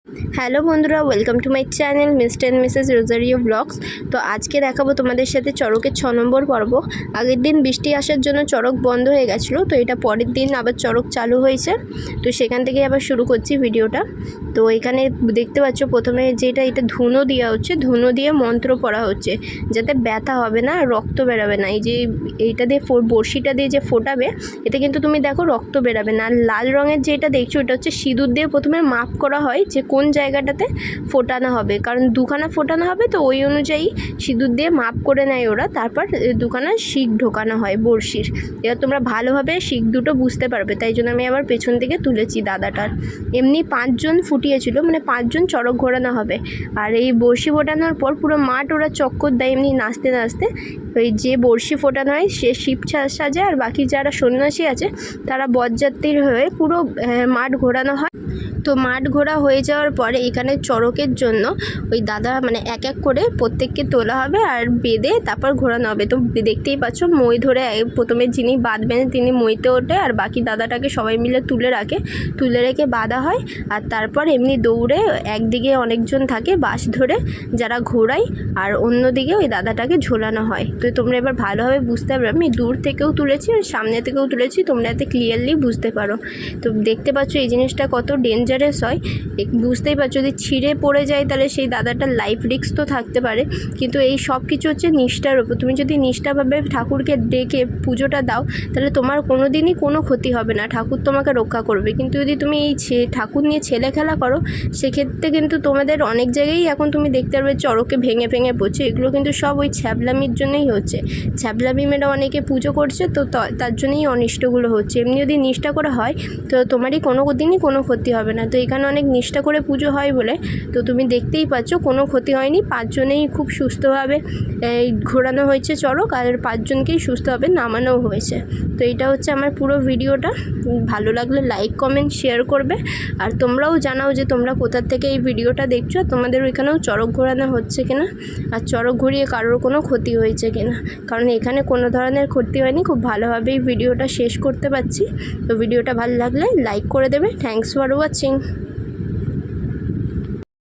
Hello বন্ধুরা, welcome to my channel mister and missus Rosario vlogs. তো আজকে দেখাবো তোমাদের সাথে চড়কের 6 নম্বর পর্ব। আগের দিন বৃষ্টি আসার জন্য চড়ক বন্ধ হয়ে গেছিলো, তো এটা পরের দিন আবার চড়ক চালু হয়েছে। তো সেখান থেকে আবার শুরু করছি ভিডিওটা। তো এখানে দেখতে পাচ্ছ প্রথমে এটা ধুনো দেওয়া হচ্ছে, ধুনো দিয়ে মন্ত্র পড়া হচ্ছে যাতে ব্যথা হবে না, রক্ত বেরাবে না। এই যে এইটা দিয়ে বড়শিটা দিয়ে যে ফোটাবে, এতে কিন্তু তুমি দেখো রক্ত বেরাবে না। আর লাল রঙের যেটা দেখছো এটা হচ্ছে সিঁদুর দিয়ে প্রথমে মাপ করা হয় যে কোন জায়গাটাতে ফোটানো হবে, কারণ দুখানা ফোটানো হবে, তো ওই অনুযায়ী সিঁদুর দিয়ে মাপ করে নেয় ওরা। তারপর দুখানা শিক ঢোকানো হয় বড়শির। এবার তোমরা ভালোভাবে শিক দুটো বুঝতে পারবে, তাই জন্য আমি আবার পেছন থেকে তুলেছি দাদাটার। এমনি 5 জন ফুটিয়েছিল, মানে 5 জন চড়ক ঘোরানো হবে। আর এই বড়শি ফোটানোর পর পুরো মাঠ ওরা চক্কর দেয় এমনি নাচতে নাচতে। ওই যে বড়শি ফোটানো হয় সে শিব সাজে, আর বাকি যারা সন্ন্যাসী আছে তারা বরযাত্রীর হয়ে পুরো মাঠ ঘোরানো হয়। তো মাঠ ঘোরা হয়ে যাওয়ার পরে এখানে চড়কের জন্য ওই দাদা মানে এক এক করে প্রত্যেককে তোলা হবে আর বেঁধে তারপর ঘোরানো হবে। তো দেখতেই পাচ্ছ মই ধরে প্রথমে যিনি বাঁধবেন তিনি মইতে ওঠে, আর বাকি দাদাটাকে সবাই মিলে তুলে রেখে বাঁধা হয়। আর তারপর এমনি দৌড়ে একদিকে অনেকজন থাকে বাঁশ ধরে যারা ঘোরায়, আর অন্যদিকে ওই দাদাটাকে ঝোলানো হয়। তো তোমরা এবার ভালোভাবে বুঝতে পারবে, আমি দূর থেকেও তুলেছি আর সামনে থেকেও তুলেছি, তোমরা এতে ক্লিয়ারলি বুঝতে পারো। তো দেখতে পাচ্ছ এই জিনিসটা কত ডেঞ্জারাস হয়, বুঝতেই পারছো। যদি ছিঁড়ে পড়ে যায় তাহলে সেই দাদাটার লাইফ রিস্ক তো থাকতে পারে। কিন্তু এই সব কিছু হচ্ছে নিষ্ঠার উপর। তুমি যদি নিষ্ঠাভাবে ঠাকুরকে ডেকে পুজোটা দাও তাহলে তোমার কোনো দিনই কোনো ক্ষতি হবে না, ঠাকুর তোমাকে রক্ষা করবে। কিন্তু যদি তুমি এই ঠাকুর নিয়ে ছেলে খেলা করো, সেক্ষেত্রে কিন্তু তোমাদের অনেক জায়গায় এখন তুমি দেখতে পারবে চড়কে ভেঙে পড়ছে। এগুলো কিন্তু সব ওই ছ্যাবলামির জন্যই হচ্ছে। ছ্যাবলামি মেয়েরা অনেকে পুজো করছে, তো তার জন্যই অনিষ্টগুলো হচ্ছে। এমনি যদি নিষ্ঠা করে হয় তো তোমারই কোনো দিনই কোনো ক্ষতি হবে না। তো এখানে অনেক নিষ্ঠা করে পুজো হয় বলে তো তুমি দেখতেই পাচ্ছ কোনো ক্ষতি হয়নি। 5 জনেই খুব সুস্থভাবে ঘোরানো হয়েছে চড়ক, আর 5 জনকেই সুস্থভাবে নামানোও হয়েছে। তো এটা হচ্ছে আমার পুরো ভিডিওটা। ভালো লাগলে লাইক কমেন্ট শেয়ার করবে, আর তোমরাও জানাও যে তোমরা কোথা থেকে এই ভিডিওটা দেখছো, তোমাদের ওইখানেও চড়ক ঘোরানো হচ্ছে কিনা, আর চড়ক ঘুরিয়ে কারোর কোনো ক্ষতি হয়েছে কিনা। কারণ এখানে কোনো ধরনের ক্ষতি হয়নি, খুব ভালোভাবেই ভিডিওটা শেষ করতে পারছি। তো ভিডিওটা ভালো লাগলে লাইক করে দেবে। Thanks for watching.